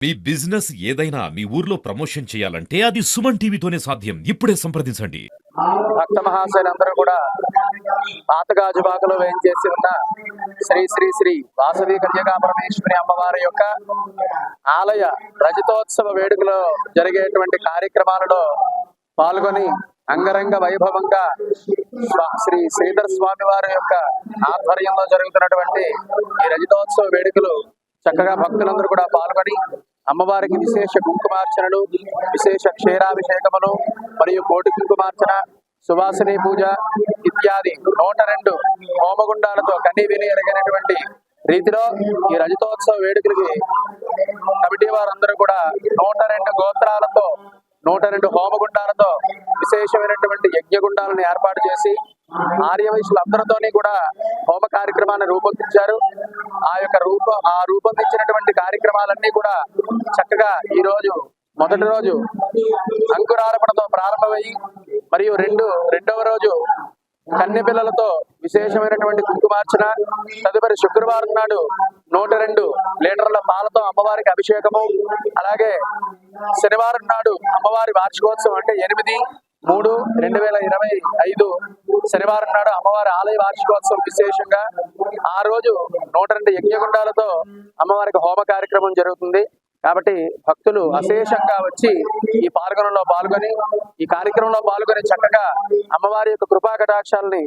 మీ business ఏదైనా మీ ఊర్లో promotion చేయాలంటే అది సుమన్ టీవీతోనే సాధ్యం. ఇప్పుడే సంప్రదించండి. భక్త మహాశయులందరూ కూడా పాతగాజుబాకలో వేయించేసి ఉన్న శ్రీ శ్రీ శ్రీ వాసవి కన్యకా పరమేశ్వరి అమ్మవారి యొక్క ఆలయ రజతోత్సవ వేడుకలో జరిగేటువంటి కార్యక్రమాలలో పాల్గొని అంగరంగ వైభవంగా శ్రీ శ్రీధర స్వామి వారి యొక్క ఆధ్వర్యంలో జరుగుతున్నటువంటి ఈ రజతోత్సవ వేడుకలు చక్కగా భక్తులందరూ కూడా పాల్గొని అమ్మవారికి విశేష కుంకుమార్చనలు, విశేష క్షీరాభిషేకములు మరియు కోటి కుంకుమార్చన, సువాసిని పూజ ఇత్యాది 102 హోమగుండాలతో కన్నీ విని ఎరగినటువంటి రీతిలో ఈ రజతోత్సవ వేడుకలకి కమిటీ వారందరూ కూడా 102 గోత్రాలతో 102 హోమగుండాలతో విశేషమైనటువంటి యజ్ఞగుండాలను ఏర్పాటు చేసి ఆర్యవైశ్యులందరితోని కూడా హోమ కార్యక్రమాన్ని రూపొందించారు. ఆ రూపొందించినటువంటి కార్యక్రమాలన్నీ కూడా చక్కగా ఈ రోజు మొదటి రోజు అంకురార్పణతో ప్రారంభమయ్యి మరియు రెండవ రోజు కన్నె పిల్లలతో విశేషమైనటువంటి కుంకుమార్చన, తదుపరి శుక్రవారం నాడు 102 లీటర్ల పాలతో అమ్మవారికి అభిషేకము, అలాగే శనివారం నాడు అమ్మవారి వార్షికోత్సవం అంటే 8/3/2025 శనివారం నాడు అమ్మవారి ఆలయ వార్షికోత్సవం విశేషంగా ఆ రోజు 102 యజ్ఞగుండాలతో అమ్మవారికి హోమ కార్యక్రమం జరుగుతుంది. కాబట్టి భక్తులు అశేషంగా వచ్చి ఈ కార్యక్రమంలో పాల్గొని చక్కగా అమ్మవారి యొక్క కృపా కటాక్షాలని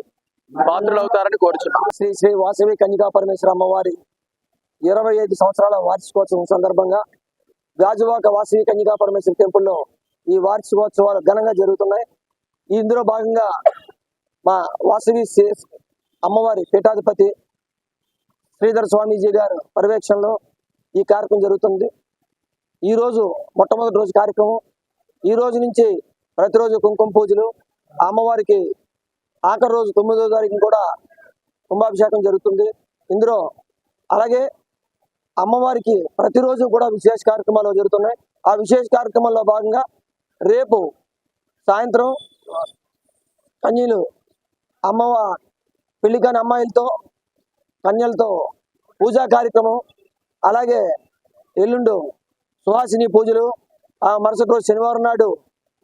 పాత్రలవుతారని కోరుచున్నాం. శ్రీ శ్రీ వాసవి కన్యకా పరమేశ్వరి అమ్మవారి 25 సంవత్సరాల వార్షికోత్సవం సందర్భంగా గాజువాక వాసవి కన్యకా పరమేశ్వరి టెంపుల్లో ఈ వార్షికోత్సవాలు ఘనంగా జరుగుతున్నాయి. ఇందులో భాగంగా మా వాసవి అమ్మవారి పీఠాధిపతి శ్రీధర స్వామీజీ గారు పర్యవేక్షణలో ఈ కార్యక్రమం జరుగుతుంది. ఈ రోజు మొట్టమొదటి రోజు కార్యక్రమం. ఈ రోజు నుంచి ప్రతిరోజు కుంకుమ పూజలు, అమ్మవారికి ఆఖరి రోజు 9వ తారీఖు కూడా కుంభాభిషేకం జరుగుతుంది. ఇందులో అలాగే అమ్మవారికి ప్రతిరోజు కూడా విశేష కార్యక్రమాలు జరుగుతున్నాయి. ఆ విశేష కార్యక్రమాల్లో భాగంగా రేపు సాయంత్రం కన్యలు పెళ్లికాని అమ్మాయిలతో కన్యలతో పూజా కార్యక్రమం, అలాగే ఎల్లుండు సుహాసిని పూజలు, ఆ మరుసటి రోజు శనివారం నాడు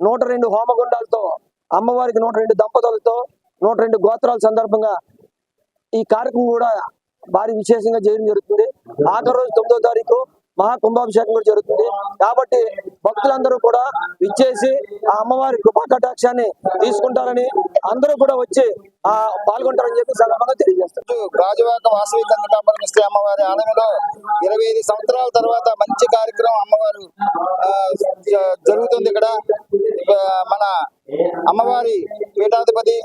102 హోమగుండాలతో అమ్మవారికి 102 దంపతులతో 102 గోత్రాల సందర్భంగా ఈ కార్యక్రమం కూడా భారీ విశేషంగా చేయడం జరుగుతుంది. ఆఖరి రోజు 9వ తారీఖు మహా కుంభాభిషేకం కూడా జరుగుతుంది. కాబట్టి భక్తులందరూ కూడా ఇచ్చేసి ఆ అమ్మవారి కృపా కటాక్షాన్ని తీసుకుంటారని, అందరూ కూడా వచ్చి పాల్గొంటారని చెప్పి సందర్భంగా తెలియజేస్తారు. గాజువాక వాసవి కన్యకా పరమేశ్వరి అమ్మవారి ఆలయంలో 25 సంవత్సరాల తర్వాత మంచి కార్యక్రమం అమ్మవారు జరుగుతుంది. ఇక్కడ మన అమ్మవారి పీఠాధిపతి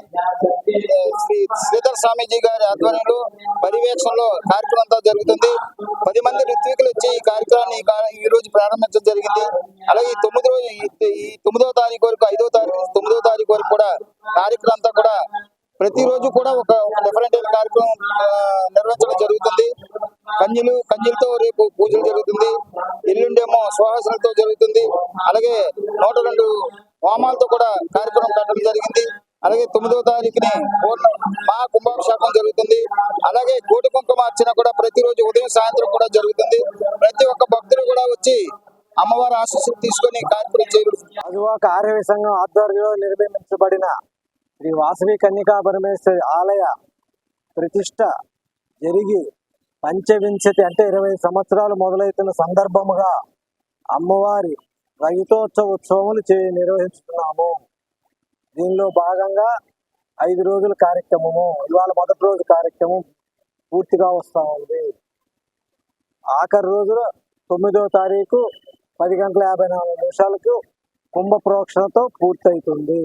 శ్రీ శ్రీధర స్వామీజీ గారి ఆధ్వర్యంలో పర్యవేక్షణలో కార్యక్రమం అంతా జరుగుతుంది. 10 మంది ఋత్వికులు వచ్చి ఈ కార్యక్రమాన్ని ఈ రోజు ప్రారంభించడం జరిగింది. అలాగే ఈ 9వ తారీఖు వరకు 5వ తారీఖు 9వ తారీఖు వరకు కూడా కార్యక్రమం అంతా కూడా ప్రతిరోజు కూడా ఒక డిఫరెంట్ అయిన కార్యక్రమం నిర్వహించడం జరుగుతుంది. కన్యలతో రేపు పూజలు జరుగుతుంది. ఎల్లుండేమో సుహాసనలతో జరుగుతుంది. అలాగే 102 హోమాలతో కూడా కార్యక్రమం పెట్టడం జరిగింది. అలాగే 9వ తారీఖుని మహా కుంభాభిషేకం జరుగుతుంది. అలాగే కోటి కుంకుమార్చన కూడా ప్రతిరోజు ఉదయం సాయంత్రం కూడా జరుగుతుంది. ప్రతి ఒక్క భక్తులు కూడా వచ్చి అమ్మవారి ఆశీస్సులు తీసుకొని కార్యక్రమం చేయబడుతుంది. గాజువాక ఆర్యవ సంఘం ఆధ్వర్యంలో నిర్మించబడిన శ్రీ వాసవి కన్యకా పరమేశ్వరి ఆలయ ప్రతిష్ట జరిగి పంచవింశతి అంటే 20 సంవత్సరాలు మొదలవుతున్న సందర్భముగా అమ్మవారి రజతోత్సవ ఉత్సవములు నిర్వహిస్తున్నాము. దీనిలో భాగంగా 5 రోజుల కార్యక్రమము, ఇవాళ మొదటి రోజు కార్యక్రమం పూర్తిగా వస్తూ ఉంది. ఆఖరి రోజు 9వ తారీఖు 10:54 కుంభ ప్రోక్షణతో పూర్తవుతుంది.